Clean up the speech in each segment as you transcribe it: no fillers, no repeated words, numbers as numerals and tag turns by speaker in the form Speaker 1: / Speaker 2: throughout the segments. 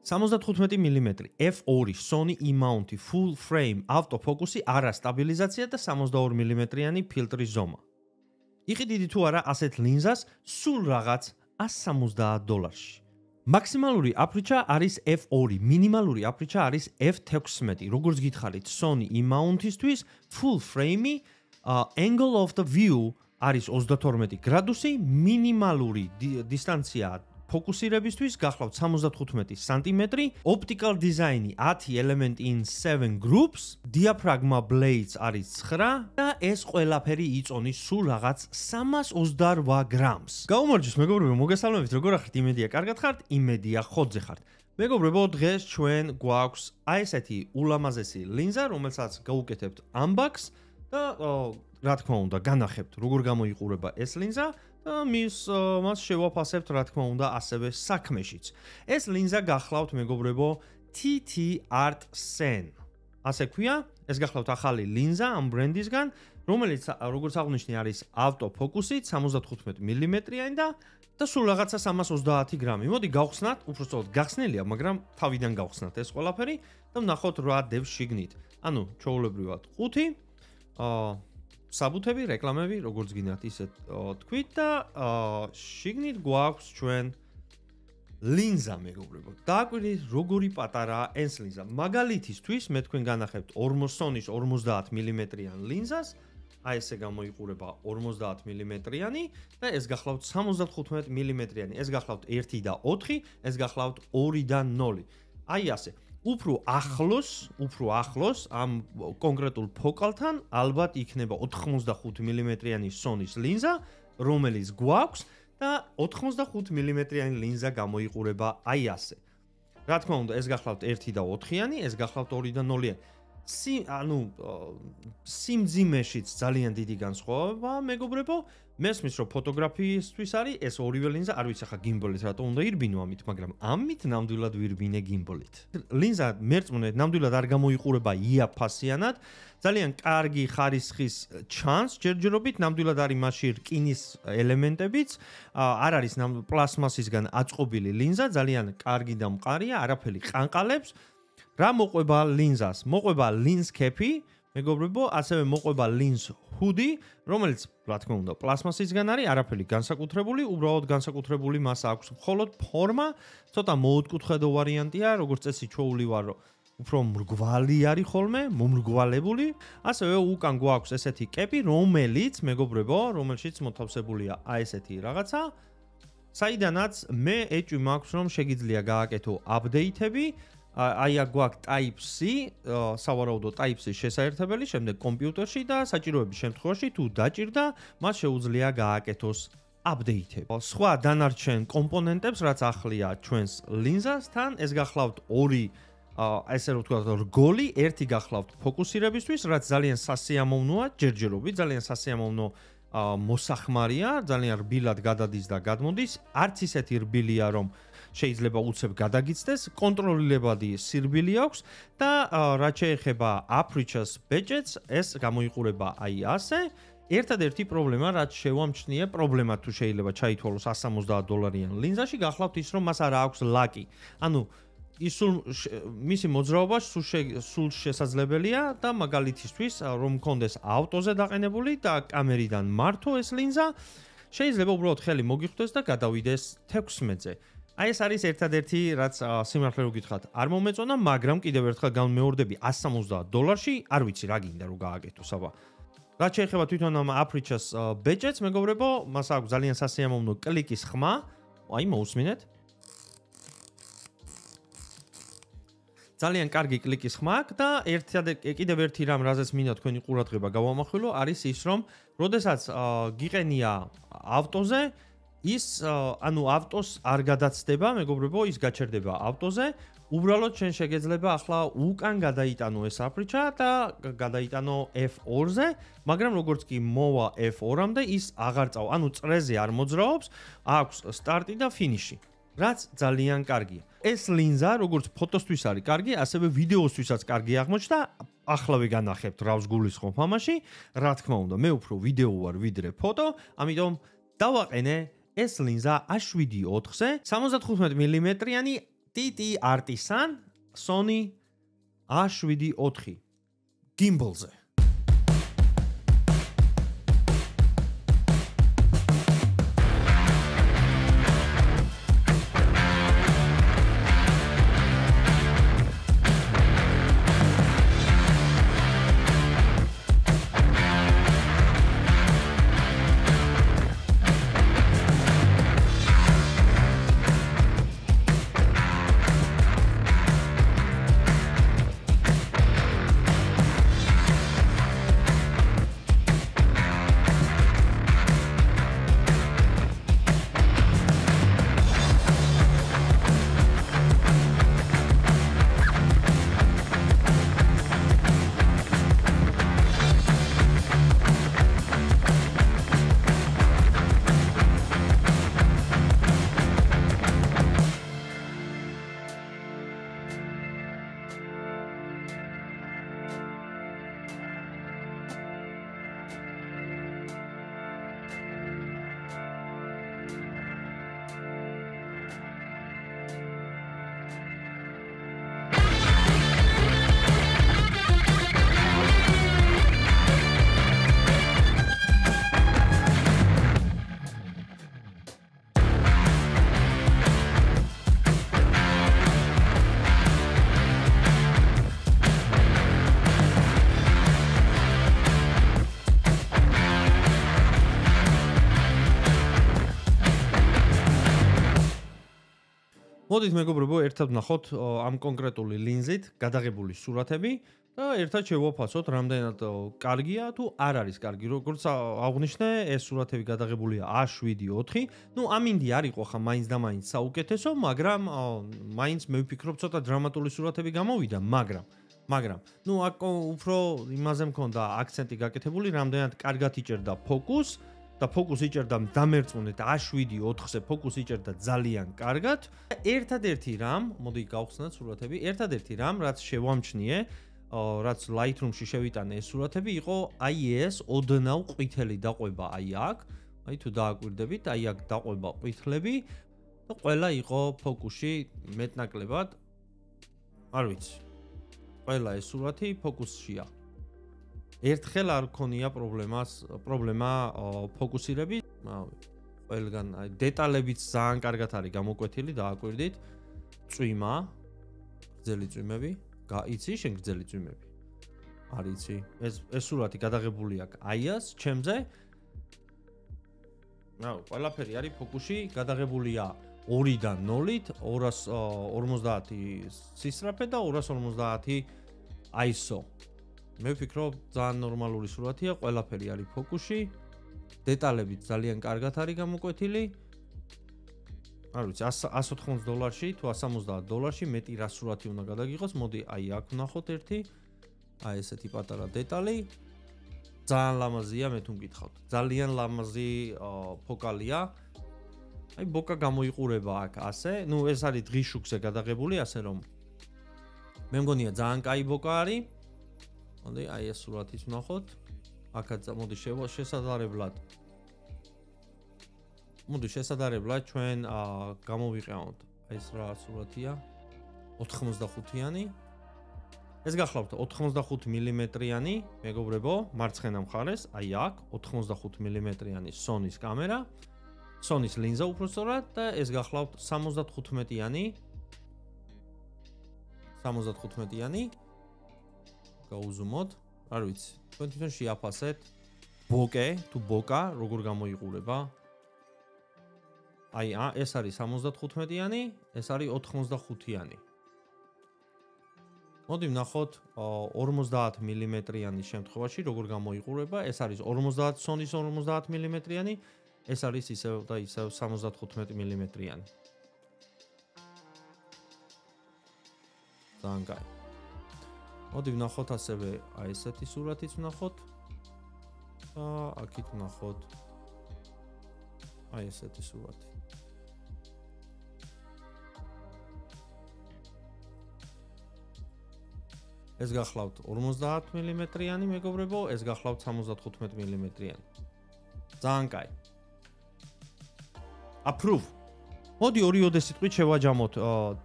Speaker 1: 75 მმ f2 Sony E-mount full frame ავტოფოკუსი არა სტაბილიზაცია და 62 მმ-იანი ფილტრის ზომა. იყიდიდი თუ არა ასეთ ლინზას სულ რაღაც $170. მაქსიმალური აპრიჩა არის f2, მინიმალური აპრიჩა არის f16. როგორც გითხარით, Sony E-mount-ისთვის full frame angle of the view არის 32 გრადუსი, მინიმალური დისტანცია ფოკუსირებისთვის გახლავთ 75 სანტიმეტრი, optical design 10 element in 7 groups, diaphragma blades არის 9 და ეს ყველაფერი იწონის სულ რაღაც 328 გრამს. გაუმარჯოს მეგობრებო, მოგესალმებით, როგორ ახართ? იმედია კარგად ხართ, იმედია ხოძე ხართ. მეგობრებო, დღეს ჩვენ გვაქვს აი ესეთი ულამაზესი ლინზა, რომელსაც გავუკეთებთ unbox და რა თქმა უნდა, განახებთ, როგორ გამოიყურება ეს ლინზა და მას შევაფასებთ, რა თქმა უნდა, ასევე საქმეშიც. ეს ლინზა გახლავთ, მეგობრებო, TT Art Sen. ასე ქვია, ეს გახლავთ ახალი ლინზა ამ ბრენდისგან, რომელიც როგორც აღნიშნე არის ავტოფოკუსით 75 მმ-იანი და სულ რაღაცა 330 გრამი. მოდი გავხსნათ, უბრალოდ გახსნელია, მაგრამ თავიდან გავხსნათ ეს ყველაფერი და ვნახოთ რა დევს შიგნით. ანუ, ჩვეულებრივად 5 საბუთები, რეკლამები, როგორც გინდათ ისე თქვით და შიგნით გვაქვს ჩვენ ლინზა, მეგობრებო. დააკვირდით, როგორი პატარაა ეს ლინზა. მაგალითისთვის, მე თქვენ განახებთ Sony-ს 50 მმ-იან ლინზას, აი ესე გამოიყურება 50 მმ-იანი და ეს გახლავთ 75 მმ-იანი. ეს გახლავთ 1 და 4, ეს გახლავთ 2 და 0. აი ასე. უფრო ახლოს ამ კონკრეტულ ფოკალთან ალბათ იქნება 85 მმ-იანი Sony-ს ლინზა, რომელიც გვაქვს და 85 მმ-იანი ლინზა გამოიყურება აი ასე. რა თქმა უნდა, ეს გახლავთ 1 და 4-იანი, ეს გახლავთ 2 და 0-იანი. სიმძიმეშიც ძალიან დიდი განსხვავება, მეგობრებო. მესმის რომ ფოტოგრაფიისთვის არის ეს ორივე ლინზა, არ ვიცი ახლა გიმბოლით რატო უნდა ირბინო ამით, მაგრამ ამით ნამდვილად ვირბინე გიმბოლით. ლინზა მერწმუნეთ, ნამდვილად არ გამოიყურება იაფასიანად, ძალიან კარგი ხარისხის ჩანს ჯერჯერობით, ნამდვილად არის მასში რკინის ელემენტებიც, არ არის პლასმასისგან აწყობილი ლინზა, ძალიან კარგი და მყარია, არაფერი ყანყალებს. რა მოყვება ლინზას? მოყვება ლინზ კეპი, მეგობრებო, ასევე მოყვება ლინზ ჰუდი, რომელიც, რა თქმა უნდა, პლასმასისგან არის, არაფერი განსაკუთრებული, უბრალოდ განსაკუთრებული მას აქვს მხოლოდ ფორმა, ცოტა მოუთკუთხედო ვარიანტია, როგორც წესი ჩვეული ვარ, რომ უფრო მრგვალი არის ხოლმე, მომრგვალებული. ასევე უკან გვაქვს ესეთი კეპი, რომელიც, მეგობრებო, რომელშიც მოთავსებულია აი ესეთი რაღაცა, საიდანაც მე ეჭვი მაქვს, რომ შეგიძლია გააკეთო აპდეიტები. აი გვაქვს Type-C, სავარაუდო Type-C შესაერთებელი, შემდეგ კომპიუტერში და საჭიროების შემთხვევაში თუ დაჭირდა, მას შეუძლია გააკეთოს აპდეიტები. სხვა დანარჩენ კომპონენტებს, რაც ახლია ჩვენს ლინზასთან, ეს გახლავთ 2, ესე რომ ვთქვათ, რგოლი, ერთი გახლავთ ფოკუსირებისთვის, რაც ძალიან სასიამოვნოა, ჯერჯერობით, ძალიან სასიამოვნო მოსახმარია, ძალიან რბილად გადადის და გადმოდის, არც ისეთი რბილია, რომ შეიძლება უცებ გადაგიცდეს, კონტროლილებადი სირბილი აქვს და რაც შეეხება აპრიჩას ბეჭედს, ეს გამოიყურება აი ასე. ერთადერთი პრობლემა, რაც შევამჩნიე, პრობლემა თუ შეიძლება ჩაითვალოს $170-იან ლინზაში, გახლავთ ის, რომ მას არ აქვს ლაკი. ანუ მისი მოძრაობა სულ შესაძლებელია და მაგალითისთვის, რომ მქონდეს ავტოზე დაყენებული და კამერიდან მართო ეს ლინზა, შეიძლება უბრალოდ ხელი მოგიხვდეს და გადავიდეს 16-ზე. აი ეს არის ერთადერთი, რაც სიმართლე რო გითხრათ, არ მომეწონა, მაგრამ კიდევ ერთხელ განმეორდები $170-ში, არ ვიცი რა გინდა რომ გააკეთო, საბა. რაც შეეხება თვითონ ამ აპრიჩას ბეჭედს, მეგობრებო, მას აქვს ძალიან სასიამოვნო კლიკის ხმა. აი, მოусმინეთ. ძალიან კარგი კლიკის ხმა აქვს და კიდევ ერთი რამ, რაზეც მინდა თქვენი ყურადღება გავამახვილო, არის ის, რომ როდესაც გიყენია ავტოზე, ის ანუ ავტოს არ გადაცდება, მეგობრებო, ის გაჩერდება ავტოზე. უბრალოდ შენ შეგეძლება ახლა უკან გადაიტანო ეს აპრიჩა და გადაიტანო F2-ზე, მაგრამ როგორც კი მოვა F2-მდე, ის აღარ წავა, ანუ წრეზე არ მოძრაობს, აქვს სტარტი და ფინიში, რაც ძალიან კარგია. ეს ლინზა, როგორც ფოტოსთვის არის კარგი, ასევე ვიდეოსთვისაც კარგი აღმოჩნდა. ახლავე განახებთ, რავს გულისხმობ ამაში. რა თქმა უნდა, მე უფრო ვიდეო ვარ ვიდრე ფოტო, ამიტომ დავაყენე ეს ლინზა A7-4-ზე 75 მმ-იანი TT Artisan Sony A7 IV gimbal-ზე. მოდით მეგობრებო, ერთად ვნახოთ ამ კონკრეტული ლინზით გადაღებული სურათები და ერთად შევაფასოთ, რამდენად კარგია თუ არ არის კარგი. როგორც აღვნიშნე, ეს სურათები გადაღებულია A7 IV. ნუ ამინდი არ იყო ხა მაინც და მაინც საუკეთესო, მაგრამ მაინც მე ვფიქრობ ცოტა დრამატული სურათები გამოვიდა, მაგრამ ნუ აქ უფრო იმაზე მქონდა აქცენტი გაკეთებული, რამდენად კარგად იჭერდა ფოკუსს. და ფოკუსი იჭერდა დამერწმუნეთ A7 4-ზე ფოკუსი იჭერდა ძალიან კარგად. ერთადერთი რამ, მოდი გავხსნათ სურათები, ერთადერთი რამ, რაც შევამჩნიე, რაც Lightroom-ში შევიტანე ეს სურათები, იყო აი ეს ოდნავ ყვითელი დაყვება აი აქ. აი თუ დააკვირდებით, აი აქ დაყვება ყვითლები და ყველა იყო ფოკუსში მეტნაკლებად. არ ვიცი. ყველა ეს სურათი ფოკუსშია. ერთხელ არ ქონია პრობლემა ფოკუსირების, ყველგან აი დეტალებიც ძალიან კარგად არის გამოკვეთილი, დააკვირდით. წვიმა, გრძელი წვიმები, იცი შენ გრძელი წვიმები? არ იცი. ეს სურათი გადაღებული აქვს აი-ას, ჩემზე. ყველაფერი არის ფოკუსში, გადაღებულია 2-დან 0-ით, 250 სისწრაფე და 250 ISO. მე ვფიქრობ, ძალიან ნორმალური სურათია, ყველაფერი არის ფოკუსში. დეტალებით ძალიან კარგად არის გამოკვეთილი. არ ვიცი, $180 თუ $170 მეტი რა სურათი უნდა გადაგიღოს. მოდი, აი აქ ვნახოთ ერთი. აი ესეთი პატარა დეტალი. ძალიან ლამაზია, მე თუ მკითხავთ. ძალიან ლამაზი ფოკალია. აი ბოკა გამოიყურება აქ ასე. ნუ ეს არის დღის შუქზე გადაღებული, ასე რომ მე მგონია ძალიან კაი ბოკა არის. მოდი, აი ეს სურათიც ვნახოთ. აქაც მოდი შესაძლებლად. მოდი შესაძლებლად ჩვენ გამოვიყენოთ ეს რა სურათია 85-იანი. ეს გახლავთ 85 მმ-იანი, მეგობრებო, მარცხენა მხარეს, აი აქ 85 მმ-იანი Sony-ს კამერა, Sony-ს ლინზა უпростоრად და ეს გახლავთ 75-იანი. 75-იანი. გაუზუმოთ. არ ვიცი, თქვენ თვითონ შეაფასეთ ბოკე თუ ბოკა როგორ გამოიყურება. აი, ეს არის 75-იანი, ეს არის 85-იანი. მოდი ვნახოთ 50 მმ-იანი შემთხვევაში როგორ გამოიყურება. ეს არის 50 Sony-ს 50 მმ-იანი, ეს არის ისევ და ისევ 75 მმ-იანი. ძალიან კაი. მოდი ვნახოთ ასევე აი ესეთი სურათიც ვნახოთ. და აქეთ ვნახოთ აი ესეთი სურათი. ეს გახლავთ 50 მმ-იანი, მეგობრებო, ეს გახლავთ 75 მმ-იანი. ძალიან კაი. Approve. მოდი 2 სიტყვით შევაჯამოთ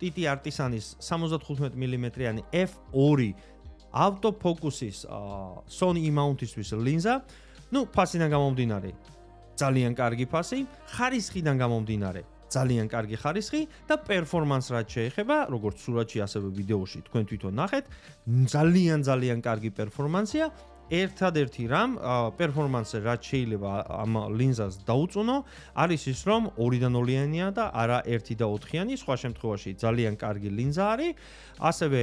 Speaker 1: TT Artisan-ის 75 მმ-იანი f2 ავტოფოკუსის Sony E-mount-ისთვის ლინზა. ნუ, ფასიდან გამომდინარე, ძალიან კარგი ფასი, ხარისხიდან გამომდინარე, ძალიან კარგი ხარისხი და პერფორმანს რაც შეეხება, როგორც სურათში, ასევე ვიდეოში თქვენ თვითონ ნახეთ, ძალიან კარგი პერფორმანსია. ერთადერთი რამ პერფორმანსზე რაც შეიძლება ამ ლინზას დაუწუნო, არის ის, რომ 2-0-იანია და არა 1-4-იანი, სხვა შემთხვევაში ძალიან კარგი ლინზა არის. ასევე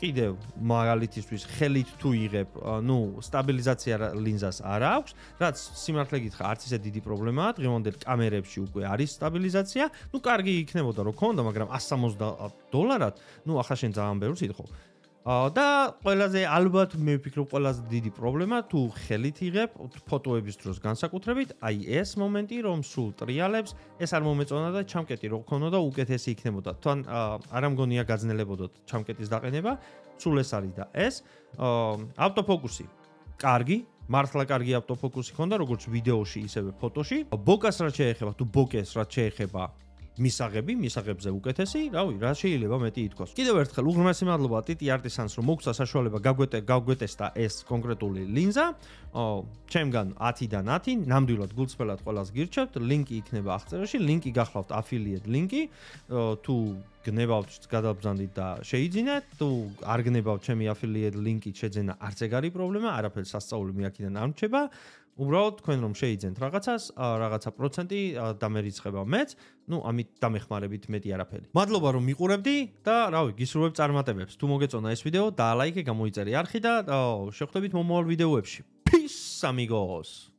Speaker 1: კიდევ მაგალითისთვის ხელით თუ იღებ, ნუ სტაბილიზაცია ლინზას არ აქვს, რაც სიმართლე გითხრა, არც ისე დიდი პრობლემაა, დღევანდელ კამერებში უკვე არის სტაბილიზაცია. ნუ კარგი იქნებოდა რომ ქონდა, მაგრამ $160, ნუ ახლა შენ ძალიან ბევრს ითხოვ. და ყველაზე ალბათ მე ვფიქრობ ყველაზე დიდი პრობლემა თუ ხელით იღებ ფოტოების დროს განსაკუთრებით აი ეს მომენტი რომ სულ ტრიალებს ეს არ მომეწონა და ჩამკეტი რო ქონოდა უკეთესი იქნებოდა თან არ ამგონია გაძნელებოდოთ ჩამკეტის დაყენება სულ ეს არის და ეს ავტოფოკუსი კარგი მართლა კარგი ავტოფოკუსი ქონდა როგორც ვიდეოში ისევე ფოტოში ბოკას რაც შეეხება თუ ბოკეს რაც შეეხება მისაღებზე უკეთესი, რავი, რა შეიძლება მეტი ითქვას. კიდევ ერთხელ უღრმესი მადლობა TT Artisan-ს რომ მოგცა საშუალება გავგვეტესტა ეს კონკრეტული ლინზა. ჩემგან 10-დან 10, ნამდვილად გულწრფელად ყველას გირჩევთ, ლინკი იქნება აღწერაში, ლინკი გახლავთ affiliate ლინკი, თუ გნებავთ გადაბრძანდით და შეიძინეთ, თუ არ გნებავთ ჩემი affiliate ლინკით შეძენა არც ეგ არის პრობლემა, არაფერი სასწაული მე აქედან არ მრჩება. უბრალოდ თქვენ რომ შეიძენთ რაღაცას, რაღაცა პროცენტი დამერიცხება მეც, ნუ ამით დამეხმარებით მეტი არაფერი. მადლობა რომ მიყურებდი და რავი, გისურვებ წარმატებებს. თუ მოგეწონა ეს ვიდეო, დაალაიქე, გამოიწერე არხი და შევხვდებით მომავალ ვიდეოებში. Peace amigos.